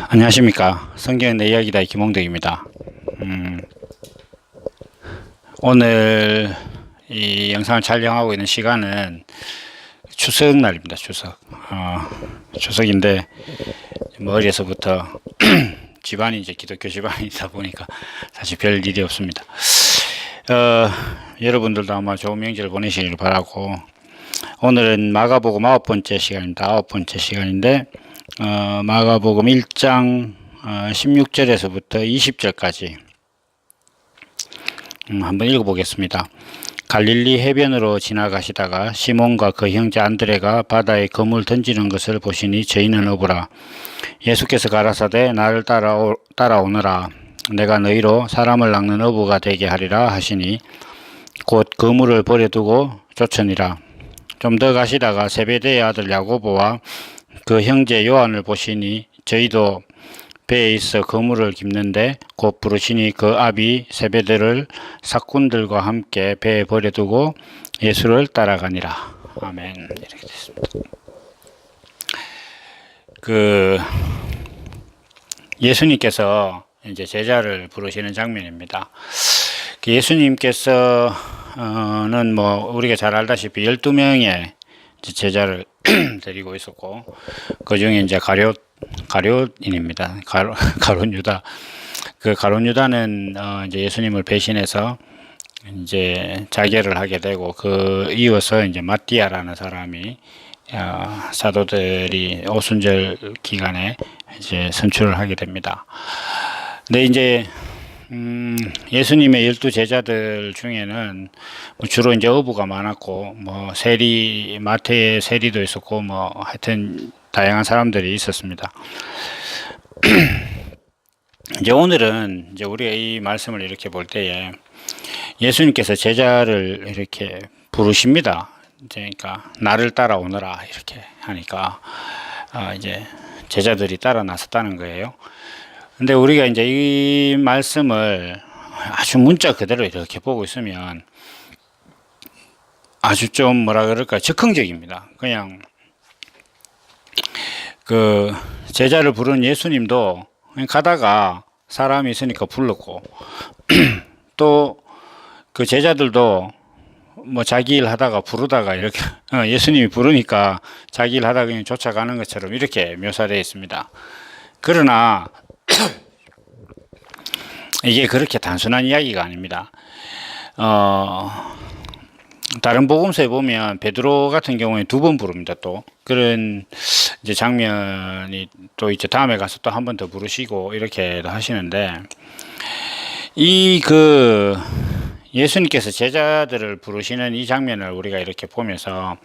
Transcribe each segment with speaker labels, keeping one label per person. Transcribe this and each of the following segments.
Speaker 1: 안녕하십니까. 성경의 내 이야기다의 김홍덕입니다. 오늘 이 영상을 촬영하고 있는 시간은 추석날입니다. 추석인데 뭐 어려서부터 집안이 이제 기독교 집안이다 보니까 사실 별 일이 없습니다. 여러분들도 아마 좋은 명절 보내시길 바라고, 오늘은 마가복음 9번째 시간입니다. 9번째 시간인데 마가복음 1장 16절에서부터 20절까지 한번 읽어보겠습니다. 갈릴리 해변으로 지나가시다가 시몬과 그 형제 안드레가 바다에 그물 던지는 것을 보시니 저희는 어부라. 예수께서 가라사대 나를 따라오너라. 내가 너희로 사람을 낚는 어부가 되게 하리라 하시니 곧 그물을 버려두고 쫓으니라. 좀 더 가시다가 세베대의 아들 야고보와 그 형제 요한을 보시니 저희도 배에 있어 그물을 깁는데 곧 부르시니 그 아비 세베대를 사꾼들과 함께 배에 버려두고 예수를 따라가니라. 아멘. 이렇게 됐습니다. 예수님께서 이제 제자를 부르시는 장면입니다. 예수님께서는 우리가 잘 알다시피 12명의 제자를 데리고 있었고, 그 중에 이제 가룟인입니다. 가룟 유다. 그 가룟 유다는 이제 예수님을 배신해서 이제 자결을 하게 되고, 그 이어서 이제 마띠아라는 사람이 사도들이 오순절 기간에 이제 선출을 하게 됩니다. 근데 이제 예수님의 12제자들 중에는 주로 이제 어부가 많았고, 마태의 세리도 있었고, 하여튼 다양한 사람들이 있었습니다. 이제 오늘은 이제 우리가 이 말씀을 이렇게 볼 때에 예수님께서 제자를 이렇게 부르십니다. 그러니까 나를 따라오너라 이렇게 하니까 이제 제자들이 따라 나섰다는 거예요. 근데 우리가 이제 이 말씀을 아주 문자 그대로 이렇게 보고 있으면 아주 좀 즉흥적입니다. 그냥 그 제자를 부른 예수님도 그냥 가다가 사람이 있으니까 불렀고, 또 그 제자들도 자기 일 하다가 부르다가 이렇게 예수님이 부르니까 자기 일 하다가 그냥 쫓아가는 것처럼 이렇게 묘사되어 있습니다. 그러나 이게 그렇게 단순한 이야기가 아닙니다. 다른 복음서에 보면 베드로 같은 경우에 2번 부릅니다. 또 그런 이제 장면이 또 이제 다음에 가서 또 한 번 더 부르시고 이렇게 하시는데, 예수님께서 제자들을 부르시는 이 장면을 우리가 이렇게 보면서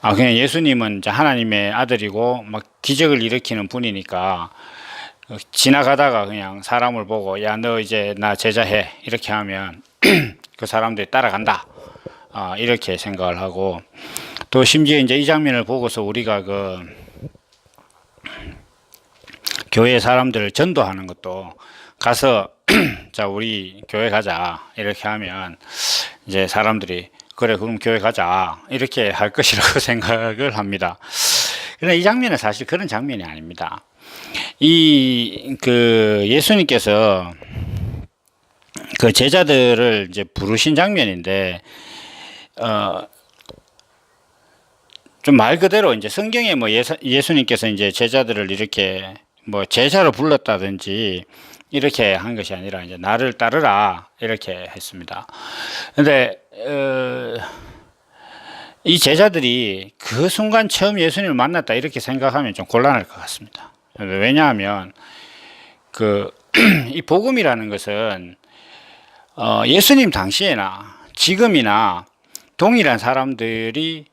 Speaker 1: 그냥 예수님은 이제 하나님의 아들이고 기적을 일으키는 분이니까 지나가다가 그냥 사람을 보고 야 너 이제 나 제자해 이렇게 하면 그 사람들이 따라간다, 이렇게 생각을 하고, 또 심지어 이제 이 장면을 보고서 우리가 교회 사람들을 전도하는 것도 가서 자 우리 교회 가자 이렇게 하면 이제 사람들이 그래 그럼 교회 가자 이렇게 할 것이라고 생각을 합니다. 그런데 이 장면은 사실 그런 장면이 아닙니다. 예수님께서 그 제자들을 이제 부르신 장면인데, 좀 말 그대로 이제 성경에 예수님께서 이제 제자들을 이렇게 제자로 불렀다든지 이렇게 한 것이 아니라 이제 나를 따르라 이렇게 했습니다. 근데 이 제자들이 그 순간 처음 예수님을 만났다 이렇게 생각하면 좀 곤란할 것 같습니다. 왜냐하면 이 복음이라는 것은 예수님 당시에나 지금이나 동일한 사람들이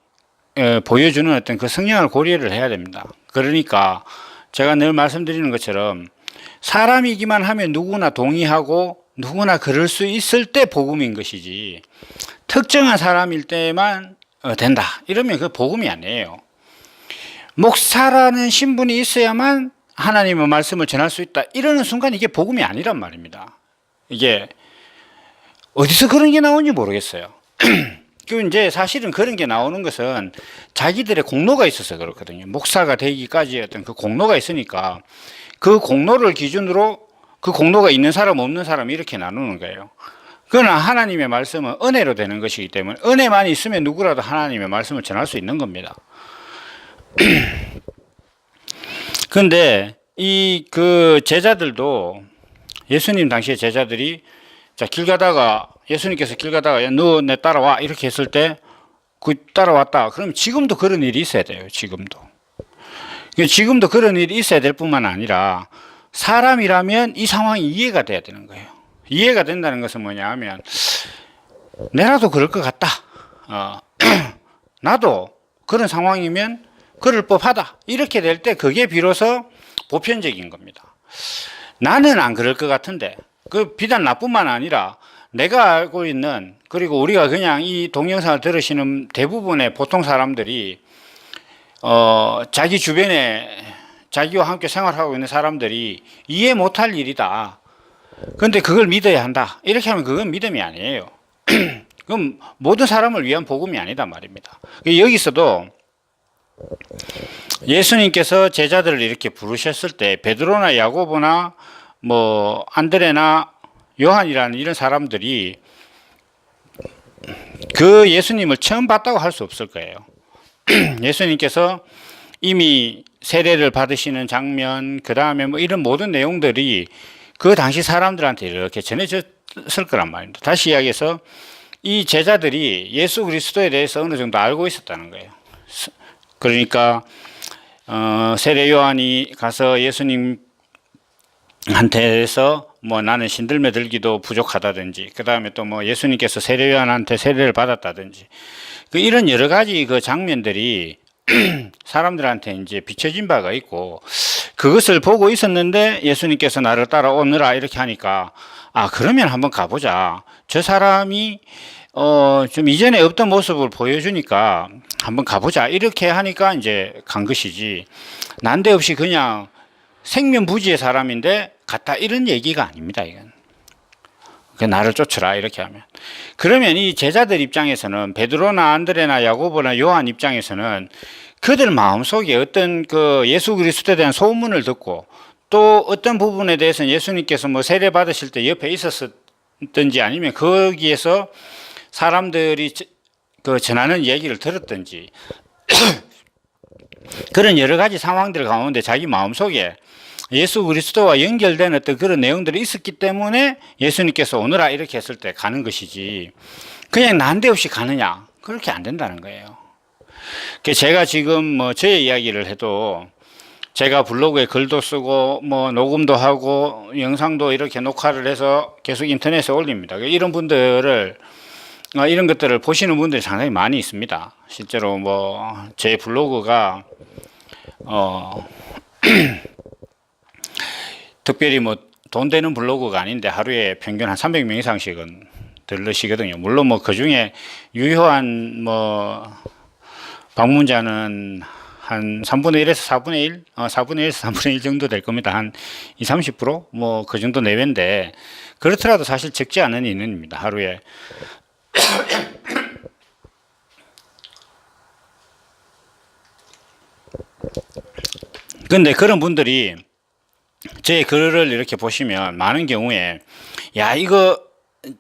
Speaker 1: 보여주는 어떤 그 성향을 고려를 해야 됩니다. 그러니까 제가 늘 말씀드리는 것처럼 사람이기만 하면 누구나 동의하고 누구나 그럴 수 있을 때 복음인 것이지, 특정한 사람일 때만 된다 이러면 그 복음이 아니에요. 목사라는 신분이 있어야만 하나님의 말씀을 전할 수 있다 이러는 순간 이게 복음이 아니란 말입니다. 이게 어디서 그런 게 나오는지 모르겠어요. 그 이제 사실은 그런 게 나오는 것은 자기들의 공로가 있어서 그렇거든요. 목사가 되기까지 어떤 그 공로가 있으니까 그 공로를 기준으로 그 공로가 있는 사람 없는 사람 이렇게 나누는 거예요. 그러나 하나님의 말씀은 은혜로 되는 것이기 때문에 은혜만 있으면 누구라도 하나님의 말씀을 전할 수 있는 겁니다. 그런데 이 그 제자들도 예수님 당시의 제자들이 자, 길 가다가 예수님께서 길 가다가 너 내 따라와 이렇게 했을 때 그 따라왔다. 그럼 지금도 그런 일이 있어야 돼요. 지금도 그런 일이 있어야 될 뿐만 아니라 사람이라면 이 상황이 이해가 돼야 되는 거예요. 이해가 된다는 것은 뭐냐 하면 내라도 그럴 것 같다. 나도 그런 상황이면 그럴 법하다. 이렇게 될 때 그게 비로소 보편적인 겁니다. 나는 안 그럴 것 같은데 그 비단 나뿐만 아니라 내가 알고 있는 그리고 우리가 그냥 이 동영상을 들으시는 대부분의 보통 사람들이 자기 주변에 자기와 함께 생활하고 있는 사람들이 이해 못할 일이다. 그런데 그걸 믿어야 한다. 이렇게 하면 그건 믿음이 아니에요. 그럼 모든 사람을 위한 복음이 아니다 말입니다. 여기서도 예수님께서 제자들을 이렇게 부르셨을 때 베드로나 야고보나 뭐 안드레나 요한이라는 이런 사람들이 그 예수님을 처음 봤다고 할 수 없을 거예요. 예수님께서 이미 세례를 받으시는 장면, 그 다음에 뭐 이런 모든 내용들이 그 당시 사람들한테 이렇게 전해졌을 거란 말입니다. 다시 이야기해서 이 제자들이 예수 그리스도에 대해서 어느 정도 알고 있었다는 거예요. 그러니까 세례 요한이 가서 예수님한테서 뭐 나는 신들매 들기도 부족하다든지, 그 다음에 또 뭐 예수님께서 세례 요한한테 세례를 받았다든지, 이런 여러 가지 그 장면들이 사람들한테 이제 비춰진 바가 있고, 그것을 보고 있었는데 예수님께서 나를 따라오느라 이렇게 하니까, 아, 그러면 한번 가보자. 저 사람이 좀 이전에 없던 모습을 보여주니까 한번 가보자. 이렇게 하니까 이제 간 것이지, 난데없이 그냥 생면부지의 사람인데 갔다 이런 얘기가 아닙니다. 이건 나를 쫓으라 이렇게 하면, 그러면 이 제자들 입장에서는 베드로나 안드레나 야고보나 요한 입장에서는 그들 마음속에 어떤 그 예수 그리스도에 대한 소문을 듣고 또 어떤 부분에 대해서는 예수님께서 뭐 세례 받으실 때 옆에 있었든지 아니면 거기에서 사람들이 그 전하는 얘기를 들었든지 그런 여러 가지 상황들 가운데 자기 마음속에 예수 그리스도와 연결된 어떤 그런 내용들이 있었기 때문에 예수님께서 오너라 이렇게 했을 때 가는 것이지, 그냥 난데없이 가느냐, 그렇게 안 된다는 거예요. 제가 지금 뭐 저의 이야기를 해도 제가 블로그에 글도 쓰고 뭐 녹음도 하고 영상도 이렇게 녹화를 해서 계속 인터넷에 올립니다. 이런 분들을 이런 것들을 보시는 분들이 상당히 많이 있습니다. 실제로 뭐 제 블로그가 특별히 뭐 돈 되는 블로그가 아닌데 하루에 평균 한 300명 이상씩은 들으시거든요. 물론 뭐 그 중에 유효한 뭐 방문자는 한 3분의 1에서 4분의 1, 4분의 1에서 3분의 1 정도 될 겁니다. 한 20, 30%? 뭐 그 정도 내외인데, 그렇더라도 사실 적지 않은 인원입니다. 하루에. 근데 그런 분들이 제 글을 이렇게 보시면 많은 경우에, 야, 이거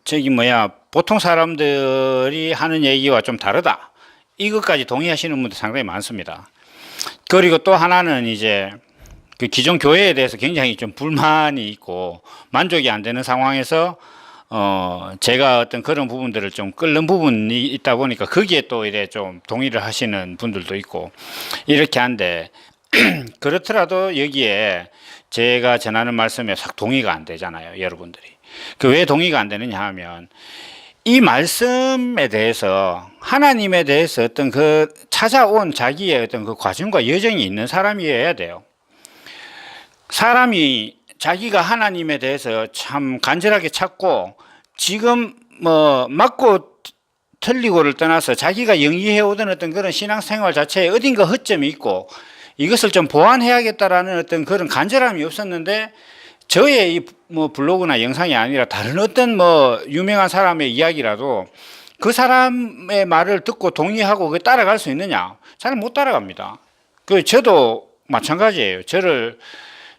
Speaker 1: 저기 뭐야, 보통 사람들이 하는 얘기와 좀 다르다, 이것까지 동의하시는 분들 상당히 많습니다. 그리고 또 하나는 이제 그 기존 교회에 대해서 굉장히 좀 불만이 있고 만족이 안 되는 상황에서 제가 어떤 그런 부분들을 좀 끓는 부분이 있다 보니까 거기에 또 이래 좀 동의를 하시는 분들도 있고 이렇게 한데, 그렇더라도 여기에 제가 전하는 말씀에 싹 동의가 안 되잖아요, 여러분들이. 왜 동의가 안 되느냐 하면, 이 말씀에 대해서, 하나님에 대해서 어떤 그 찾아온 자기의 어떤 그 과정과 여정이 있는 사람이어야 돼요. 사람이 자기가 하나님에 대해서 참 간절하게 찾고 지금 뭐 맞고 틀리고를 떠나서 자기가 영위해 오던 어떤 그런 신앙생활 자체에 어딘가 허점이 있고 이것을 좀 보완해야겠다라는 어떤 그런 간절함이 없었는데, 저의 이 뭐 블로그나 영상이 아니라 다른 어떤 뭐 유명한 사람의 이야기라도 그 사람의 말을 듣고 동의하고 그 따라갈 수 있느냐? 잘 못 따라갑니다. 저도 마찬가지예요.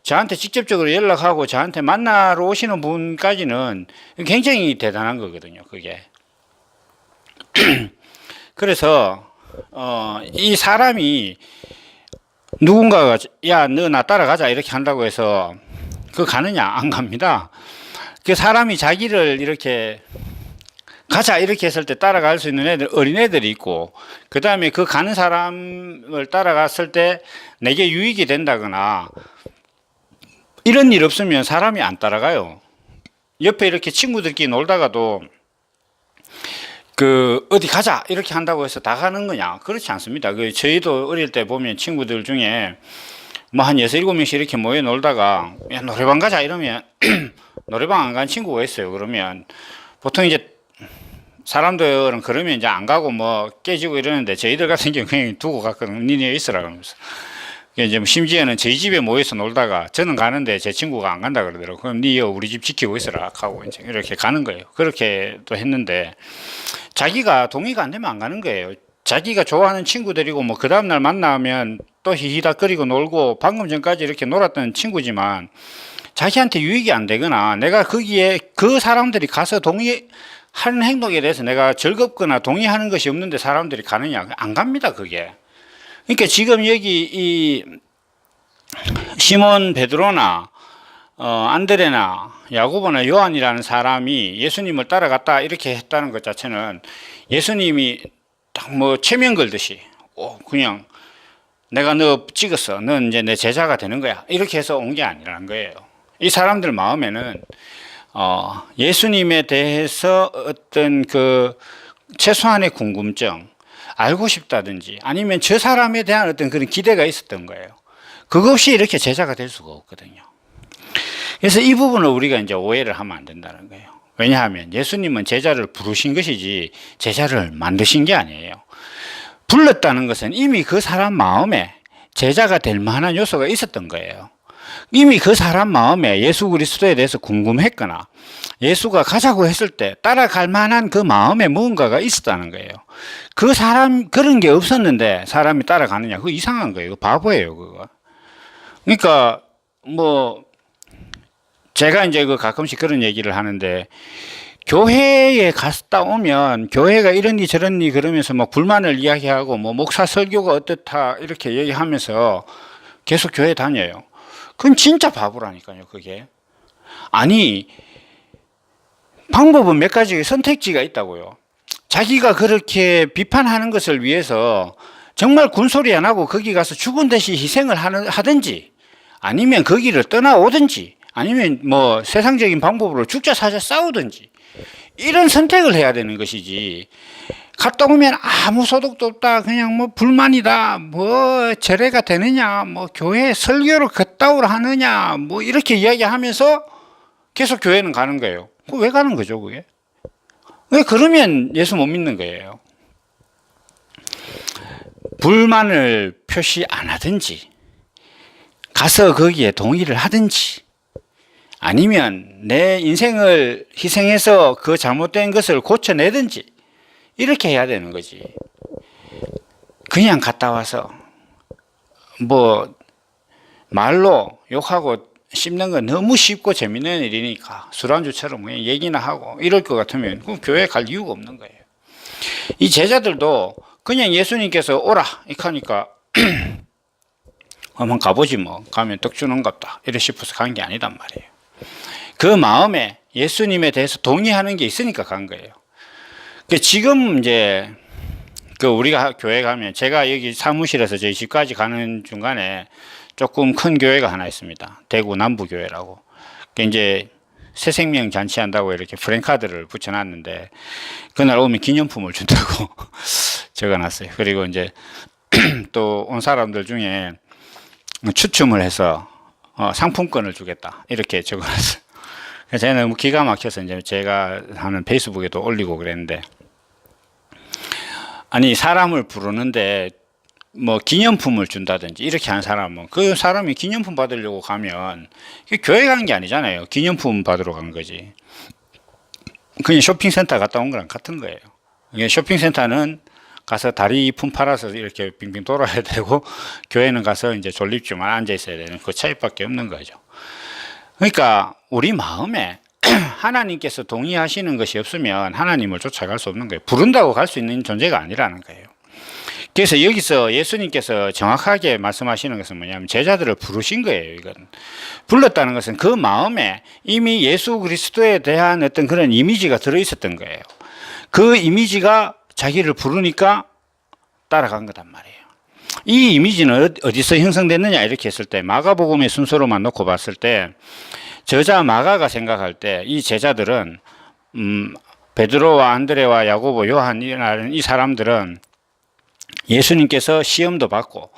Speaker 1: 저한테 직접적으로 연락하고 저한테 만나러 오시는 분까지는 굉장히 대단한 거거든요, 그게. 그래서, 이 사람이 누군가가, 야, 너 나 따라가자, 이렇게 한다고 해서, 가느냐? 안 갑니다. 그 사람이 자기를 이렇게, 가자, 이렇게 했을 때 따라갈 수 있는 어린애들이 있고, 그 다음에 그 가는 사람을 따라갔을 때 내게 유익이 된다거나, 이런 일 없으면 사람이 안 따라가요. 옆에 이렇게 친구들끼리 놀다가도, 어디 가자! 이렇게 한다고 해서 다 가는 거냐? 그렇지 않습니다. 저희도 어릴 때 보면 친구들 중에 뭐 한 6, 7명씩 이렇게 모여 놀다가, 야, 노래방 가자! 이러면, 노래방 안 간 친구가 있어요. 그러면 보통 이제 사람들은 그러면 이제 안 가고 뭐 깨지고 이러는데 저희들 같은 경우 그냥 두고 갔거든요. 니네 있으라 그러면서. 이제 심지어는 저희 집에 모여서 놀다가 저는 가는데 제 친구가 안 간다 그러더라고요. 그럼 니 우리 집 지키고 있으라 하고 이제 이렇게 가는 거예요. 그렇게 또 했는데 자기가 동의가 안 되면 안 가는 거예요. 자기가 좋아하는 친구들이고 뭐 그 다음날 만나면 또 히히닥거리고 놀고 방금 전까지 이렇게 놀았던 친구지만 자기한테 유익이 안 되거나 내가 거기에 그 사람들이 가서 동의하는 행동에 대해서 내가 즐겁거나 동의하는 것이 없는데 사람들이 가느냐? 안 갑니다, 그게. 그러니까 지금 여기 이 시몬 베드로나 안드레나 야고보나 요한이라는 사람이 예수님을 따라갔다 이렇게 했다는 것 자체는 예수님이 딱 뭐 체면 걸듯이 그냥 내가 너 찍었어. 넌 이제 내 제자가 되는 거야. 이렇게 해서 온 게 아니라는 거예요. 이 사람들 마음에는 예수님에 대해서 어떤 최소한의 궁금증, 알고 싶다든지 아니면 저 사람에 대한 어떤 그런 기대가 있었던 거예요. 그것 없이 이렇게 제자가 될 수가 없거든요. 그래서 이 부분을 우리가 이제 오해를 하면 안 된다는 거예요. 왜냐하면 예수님은 제자를 부르신 것이지 제자를 만드신 게 아니에요. 불렀다는 것은 이미 그 사람 마음에 제자가 될 만한 요소가 있었던 거예요. 이미 그 사람 마음에 예수 그리스도에 대해서 궁금했거나 예수가 가자고 했을 때 따라갈 만한 그 마음에 무언가가 있었다는 거예요. 그런 게 없었는데 사람이 따라가느냐? 그거 이상한 거예요. 바보예요, 그거. 그러니까, 제가 이제 가끔씩 그런 얘기를 하는데, 교회에 갔다 오면, 교회가 이러니 저러니 그러면서 막 불만을 이야기하고, 목사 설교가 어떻다, 이렇게 얘기하면서 계속 교회 다녀요. 그건 진짜 바보라니까요, 그게. 아니, 방법은 몇 가지 선택지가 있다고요. 자기가 그렇게 비판하는 것을 위해서 정말 군소리 안 하고 거기 가서 죽은 듯이 희생을 하든지 아니면 거기를 떠나오든지 아니면 세상적인 방법으로 죽자 사자 싸우든지 이런 선택을 해야 되는 것이지 갔다 오면 아무 소득도 없다 그냥 불만이다 절에가 되느냐 교회 설교를 그따위로 하느냐 이렇게 이야기하면서 계속 교회는 가는 거예요. 왜 가는 거죠, 그게? 왜 그러면 예수 못 믿는 거예요? 불만을 표시 안 하든지, 가서 거기에 동의를 하든지, 아니면 내 인생을 희생해서 그 잘못된 것을 고쳐내든지, 이렇게 해야 되는 거지. 그냥 갔다 와서, 말로 욕하고 씹는 건 너무 쉽고 재밌는 일이니까 술안주처럼 그냥 얘기나 하고 이럴 것 같으면 그럼 교회에 갈 이유가 없는 거예요. 이 제자들도 그냥 예수님께서 오라 이렇게 하니까 한번 가보지 가면 떡 주는갑다 이래 싶어서 간 게 아니단 말이에요. 그 마음에 예수님에 대해서 동의하는 게 있으니까 간 거예요. 지금 이제 우리가 교회 가면 제가 여기 사무실에서 저희 집까지 가는 중간에 조금 큰 교회가 하나 있습니다. 대구 남부교회라고. 이제 새생명 잔치한다고 이렇게 프랜카드를 붙여놨는데 그날 오면 기념품을 준다고 적어놨어요. 그리고 이제 또 온 사람들 중에 추첨을 해서 상품권을 주겠다 이렇게 적어놨어요. 그래서 제가 너무 기가 막혀서 이제 제가 하는 페이스북에도 올리고 그랬는데 아니 사람을 부르는데 기념품을 준다든지 이렇게 하는 사람은 그 사람이 기념품 받으려고 가면 교회 가는 게 아니잖아요. 기념품 받으러 간 거지. 그냥 쇼핑센터 갔다 온 거랑 같은 거예요. 이게 쇼핑센터는 가서 다리 품 팔아서 이렇게 빙빙 돌아야 되고, 교회는 가서 이제 졸립지만 앉아 있어야 되는 그 차이밖에 없는 거죠. 그러니까 우리 마음에 하나님께서 동의하시는 것이 없으면 하나님을 쫓아갈 수 없는 거예요. 부른다고 갈 수 있는 존재가 아니라는 거예요. 그래서 여기서 예수님께서 정확하게 말씀하시는 것은 뭐냐면 제자들을 부르신 거예요. 이건 불렀다는 것은 그 마음에 이미 예수 그리스도에 대한 어떤 그런 이미지가 들어있었던 거예요. 그 이미지가 자기를 부르니까 따라간 거단 말이에요. 이 이미지는 어디서 형성됐느냐 이렇게 했을 때 마가복음의 순서로만 놓고 봤을 때 저자 마가가 생각할 때 이 제자들은 베드로와 안드레와 야고보 요한이라는 이 사람들은 예수님께서 시험도 받고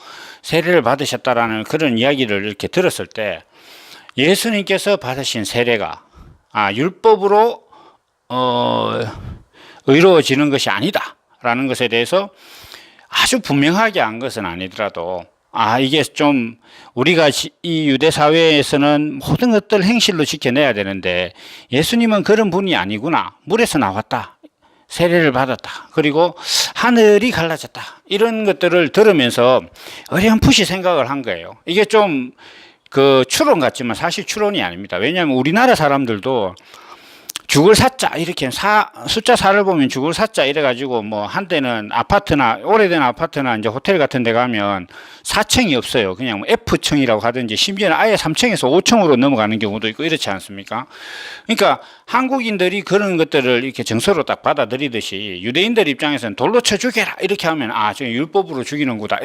Speaker 1: 세례를 받으셨다라는 그런 이야기를 이렇게 들었을 때 예수님께서 받으신 세례가 율법으로 의로워지는 것이 아니다라는 것에 대해서 아주 분명하게 한 것은 아니더라도 이게 좀 우리가 이 유대 사회에서는 모든 것들 행실로 지켜내야 되는데 예수님은 그런 분이 아니구나. 물에서 나왔다. 세례를 받았다. 그리고 하늘이 갈라졌다. 이런 것들을 들으면서 어렴풋이 생각을 한 거예요. 이게 좀 그 추론 같지만 사실 추론이 아닙니다. 왜냐하면 우리나라 사람들도 죽을 사자 이렇게 숫자 4를 보면 죽을 사자 이래가지고 뭐 한때는 아파트나 오래된 아파트나 이제 호텔 같은 데 가면 4층이 없어요. 그냥 F층이라고 하든지 심지어는 아예 3층에서 5층으로 넘어가는 경우도 있고 이렇지 않습니까? 그러니까 한국인들이 그런 것들을 이렇게 정서로 딱 받아들이듯이 유대인들 입장에서는 돌로 쳐 죽여라 이렇게 하면 저 율법으로 죽이는구나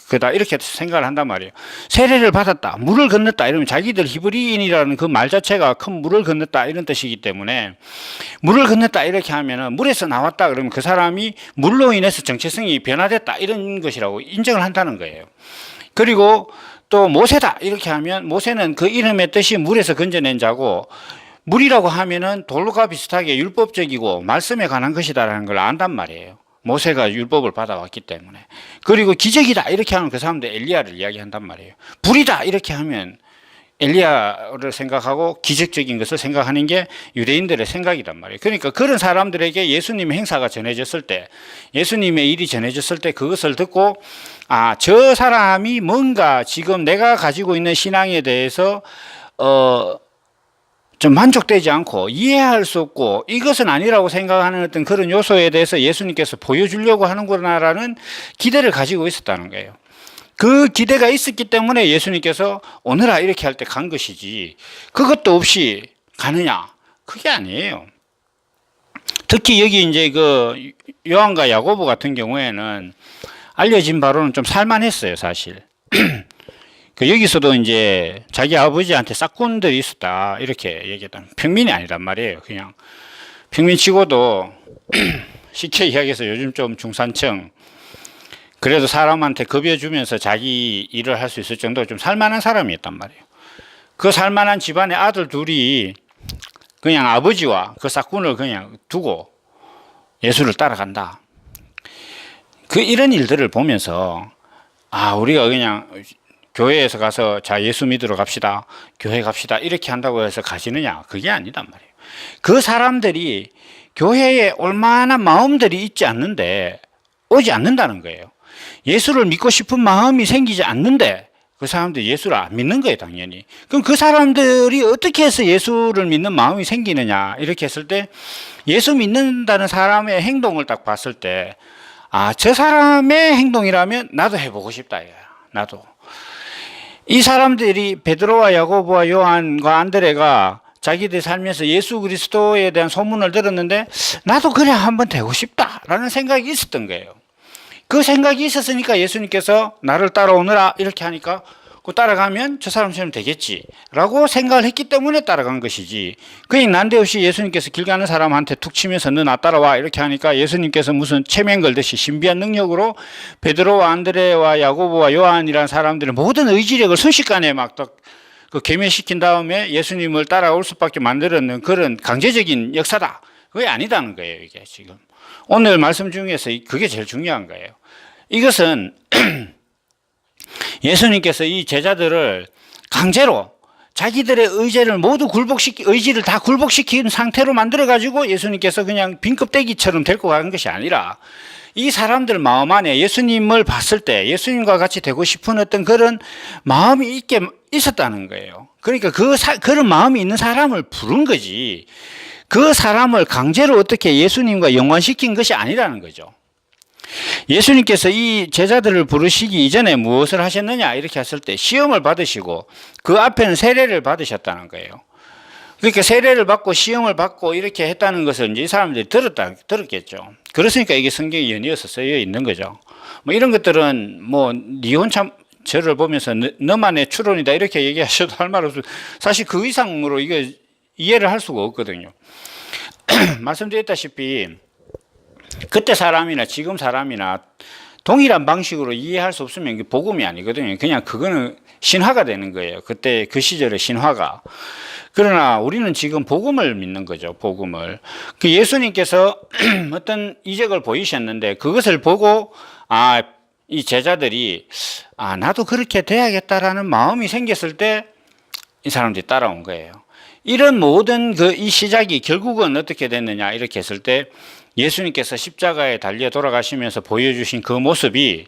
Speaker 1: 그다 이렇게 생각을 한단 말이에요. 세례를 받았다, 물을 건넜다 이러면 자기들 히브리인이라는 그 말 자체가 큰 물을 건넜다 이런 뜻이기 때문에 물을 건넜다 이렇게 하면은 물에서 나왔다 그러면 그 사람이 물로 인해서 정체성이 변화됐다 이런 것이라고 인정을 한다는 거예요. 그리고 또 모세다 이렇게 하면 모세는 그 이름의 뜻이 물에서 건져낸 자고 물이라고 하면은 돌과 비슷하게 율법적이고 말씀에 관한 것이다라는 걸 안단 말이에요. 모세가 율법을 받아왔기 때문에. 그리고 기적이다 이렇게 하면 그 사람들 엘리야를 이야기한단 말이에요. 불이다 이렇게 하면 엘리야를 생각하고 기적적인 것을 생각하는 게 유대인들의 생각이란 말이에요. 그러니까 그런 사람들에게 예수님의 행사가 전해졌을 때, 예수님의 일이 전해졌을 때 그것을 듣고 저 사람이 뭔가 지금 내가 가지고 있는 신앙에 대해서 좀 만족되지 않고 이해할 수 없고 이것은 아니라고 생각하는 어떤 그런 요소에 대해서 예수님께서 보여주려고 하는구나라는 기대를 가지고 있었다는 거예요. 그 기대가 있었기 때문에 예수님께서 오너라 이렇게 할 때 간 것이지 그것도 없이 가느냐 그게 아니에요. 특히 여기 이제 그 요한과 야고보 같은 경우에는 알려진 바로는 좀 살만했어요 사실. 여기서도 이제 자기 아버지한테 싹군들이 있었다 이렇게 얘기했다. 평민이 아니란 말이에요. 그냥 평민치고도 쉽게 이야기해서 요즘 좀 중산층 그래도 사람한테 겁여주면서 자기 일을 할 수 있을 정도로 좀 살만한 사람이었단 말이에요. 그 살만한 집안의 아들 둘이 그냥 아버지와 그 싹군을 그냥 두고 예수를 따라간다. 이런 일들을 보면서 우리가 그냥 교회에서 가서 예수 믿으러 갑시다. 교회 갑시다. 이렇게 한다고 해서 가시느냐? 그게 아니단 말이에요. 그 사람들이 교회에 올 만한 마음들이 있지 않는데 오지 않는다는 거예요. 예수를 믿고 싶은 마음이 생기지 않는데 그 사람들이 예수를 안 믿는 거예요, 당연히. 그럼 그 사람들이 어떻게 해서 예수를 믿는 마음이 생기느냐? 이렇게 했을 때 예수 믿는다는 사람의 행동을 딱 봤을 때 저 사람의 행동이라면 나도 해보고 싶다. 나도. 이 사람들이 베드로와 야고보와 요한과 안드레가 자기들 살면서 예수 그리스도에 대한 소문을 들었는데 나도 그래 한번 되고 싶다라는 생각이 있었던 거예요. 그 생각이 있었으니까 예수님께서 나를 따라오너라 이렇게 하니까 따라가면 저 사람처럼 되겠지라고 생각을 했기 때문에 따라간 것이지 그냥 난데없이 예수님께서 길 가는 사람한테 툭 치면서 너 나 따라와 이렇게 하니까 예수님께서 무슨 체면 걸듯이 신비한 능력으로 베드로와 안드레와 야고보와 요한이라는 사람들의 모든 의지력을 순식간에 막 계멸시킨 다음에 예수님을 따라올 수밖에 만들었는 그런 강제적인 역사다. 그게 아니다는 거예요. 이게 지금 오늘 말씀 중에서 그게 제일 중요한 거예요. 이것은 예수님께서 이 제자들을 강제로 자기들의 의지를 다 굴복시킨 상태로 만들어가지고 예수님께서 그냥 빈껍데기처럼 데리고 가는 것이 아니라 이 사람들 마음 안에 예수님을 봤을 때 예수님과 같이 되고 싶은 어떤 그런 마음이 있었다는 거예요. 그러니까 그런 마음이 있는 사람을 부른 거지, 그 사람을 강제로 어떻게 예수님과 연관시킨 것이 아니라는 거죠. 예수님께서 이 제자들을 부르시기 이전에 무엇을 하셨느냐 이렇게 했을 때 시험을 받으시고 그 앞에는 세례를 받으셨다는 거예요. 그러니까 세례를 받고 시험을 받고 이렇게 했다는 것을 이제 이 사람들이 들었겠죠. 그렇으니까 이게 성경에 연이어서 쓰여 있는 거죠. 뭐 이런 것들은 뭐 니혼참 저를 보면서 너만의 추론이다 이렇게 얘기하셔도 할 말 없어요. 사실 그 이상으로 이거 이해를 할 수가 없거든요. 말씀드렸다시피 그때 사람이나 지금 사람이나 동일한 방식으로 이해할 수 없으면 이게 복음이 아니거든요. 그냥 그거는 신화가 되는 거예요. 그때 그 시절의 신화가. 그러나 우리는 지금 복음을 믿는 거죠. 복음을. 그 예수님께서 어떤 이적을 보이셨는데 그것을 보고 이 제자들이 나도 그렇게 돼야겠다라는 마음이 생겼을 때 이 사람들이 따라온 거예요. 이런 모든 이 시작이 결국은 어떻게 됐느냐 이렇게 했을 때 예수님께서 십자가에 달려 돌아가시면서 보여주신 그 모습이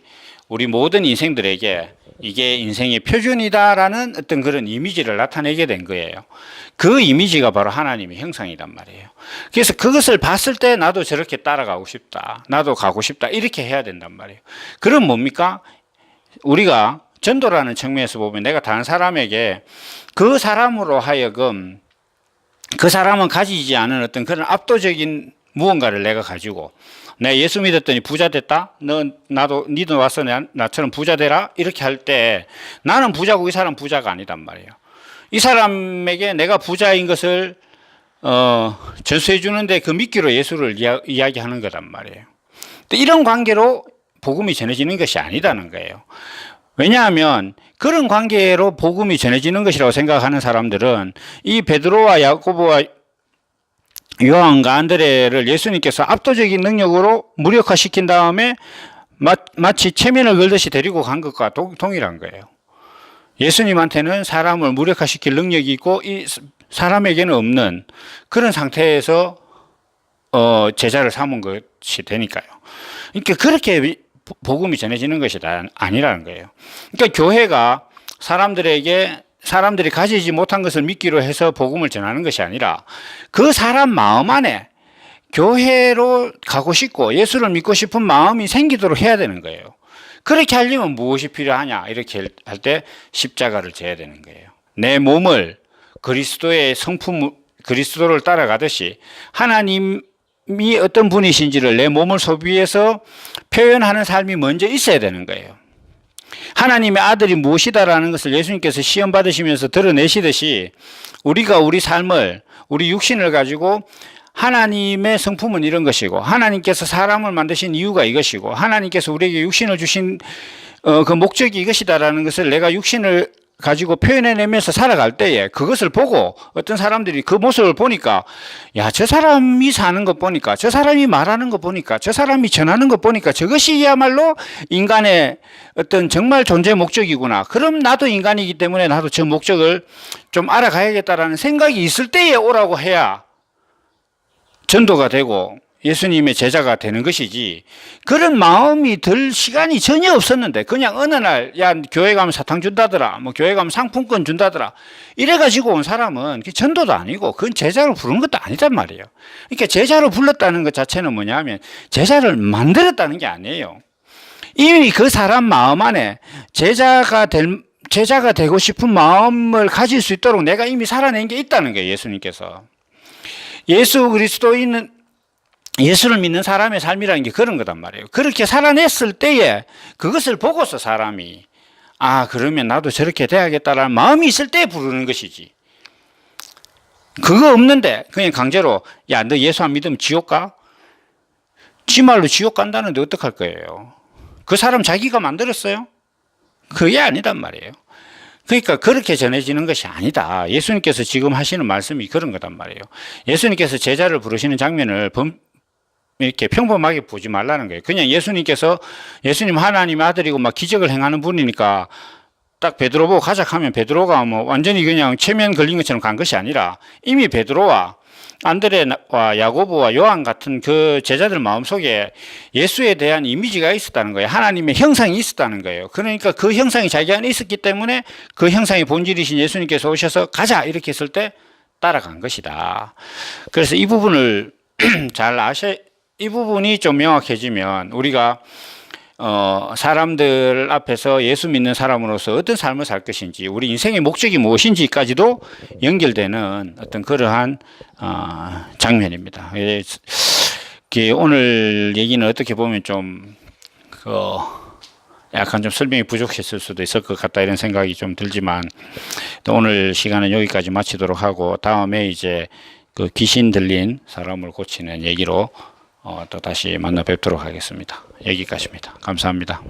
Speaker 1: 우리 모든 인생들에게 이게 인생의 표준이다라는 어떤 그런 이미지를 나타내게 된 거예요. 그 이미지가 바로 하나님의 형상이란 말이에요. 그래서 그것을 봤을 때 나도 저렇게 따라가고 싶다, 나도 가고 싶다 이렇게 해야 된단 말이에요. 그럼 뭡니까? 우리가 전도라는 측면에서 보면 내가 다른 사람에게 그 사람으로 하여금 그 사람은 가지지 않은 어떤 그런 압도적인 무언가를 내가 가지고 내가 예수 믿었더니 부자 됐다? 니도 와서 나처럼 부자 되라? 이렇게 할 때 나는 부자고 이 사람 부자가 아니단 말이에요. 이 사람에게 내가 부자인 것을 전수해 주는데 그 미끼로 예수를 이야기하는 거란 말이에요. 이런 관계로 복음이 전해지는 것이 아니다는 거예요. 왜냐하면 그런 관계로 복음이 전해지는 것이라고 생각하는 사람들은 이 베드로와 야고보와 요한과 안드레를 예수님께서 압도적인 능력으로 무력화시킨 다음에 마치 체면을 걸듯이 데리고 간 것과 동일한 거예요. 예수님한테는 사람을 무력화시킬 능력이 있고 이 사람에게는 없는 그런 상태에서 제자를 삼은 것이 되니까요. 그러니까 그렇게 복음이 전해지는 것이 아니라는 거예요. 그러니까 교회가 사람들이 가지지 못한 것을 미끼로 해서 복음을 전하는 것이 아니라 그 사람 마음 안에 교회로 가고 싶고 예수를 믿고 싶은 마음이 생기도록 해야 되는 거예요. 그렇게 하려면 무엇이 필요하냐 이렇게 할 때 십자가를 져야 되는 거예요. 내 몸을 그리스도의 그리스도를 따라가듯이 하나님이 어떤 분이신지를 내 몸을 소비해서 표현하는 삶이 먼저 있어야 되는 거예요. 하나님의 아들이 무엇이다라는 것을 예수님께서 시험 받으시면서 드러내시듯이 우리가 우리 삶을, 우리 육신을 가지고 하나님의 성품은 이런 것이고 하나님께서 사람을 만드신 이유가 이것이고 하나님께서 우리에게 육신을 주신 그 목적이 이것이다라는 것을 내가 육신을 가지고 표현해내면서 살아갈 때에 그것을 보고 어떤 사람들이 그 모습을 보니까 저 사람이 사는 것 보니까 저 사람이 말하는 것 보니까 저 사람이 전하는 것 보니까 저것이야말로 인간의 어떤 정말 존재 목적이구나. 그럼 나도 인간이기 때문에 나도 저 목적을 좀 알아가야겠다라는 생각이 있을 때에 오라고 해야 전도가 되고 예수님의 제자가 되는 것이지 그런 마음이 들 시간이 전혀 없었는데 그냥 어느 날 교회 가면 사탕 준다더라 뭐 교회 가면 상품권 준다더라 이래가지고 온 사람은 전도도 아니고 그건 제자로 부른 것도 아니단 말이에요. 그러니까 제자로 불렀다는 것 자체는 뭐냐면 제자를 만들었다는 게 아니에요. 이미 그 사람 마음 안에 제자가 되고 싶은 마음을 가질 수 있도록 내가 이미 살아낸 게 있다는 거예요. 예수님께서. 예수 그리스도인은 예수를 믿는 사람의 삶이라는 게 그런 거단 말이에요. 그렇게 살아냈을 때에 그것을 보고서 사람이 그러면 나도 저렇게 돼야겠다라는 마음이 있을 때 부르는 것이지. 그거 없는데 그냥 강제로 너 예수 안 믿으면 지옥 가? 지 말로 지옥 간다는데 어떡할 거예요? 그 사람 자기가 만들었어요? 그게 아니단 말이에요. 그러니까 그렇게 전해지는 것이 아니다. 예수님께서 지금 하시는 말씀이 그런 거단 말이에요. 예수님께서 제자를 부르시는 장면을 이렇게 평범하게 보지 말라는 거예요. 그냥 예수님 하나님의 아들이고 막 기적을 행하는 분이니까 딱 베드로 보고 가자 하면 베드로가 뭐 완전히 그냥 체면 걸린 것처럼 간 것이 아니라 이미 베드로와 안드레와 야고보와 요한 같은 그 제자들 마음속에 예수에 대한 이미지가 있었다는 거예요. 하나님의 형상이 있었다는 거예요. 그러니까 그 형상이 자기 안에 있었기 때문에 그 형상의 본질이신 예수님께서 오셔서 가자 이렇게 했을 때 따라간 것이다. 그래서 이 부분을 이 부분이 좀 명확해지면 우리가 사람들 앞에서 예수 믿는 사람으로서 어떤 삶을 살 것인지, 우리 인생의 목적이 무엇인지까지도 연결되는 어떤 그러한 장면입니다. 오늘 얘기는 어떻게 보면 좀 약간 좀 설명이 부족했을 수도 있을 것 같다 이런 생각이 좀 들지만, 또 오늘 시간은 여기까지 마치도록 하고 다음에 이제 그 귀신 들린 사람을 고치는 얘기로 또 다시 만나 뵙도록 하겠습니다. 여기까지입니다. 감사합니다.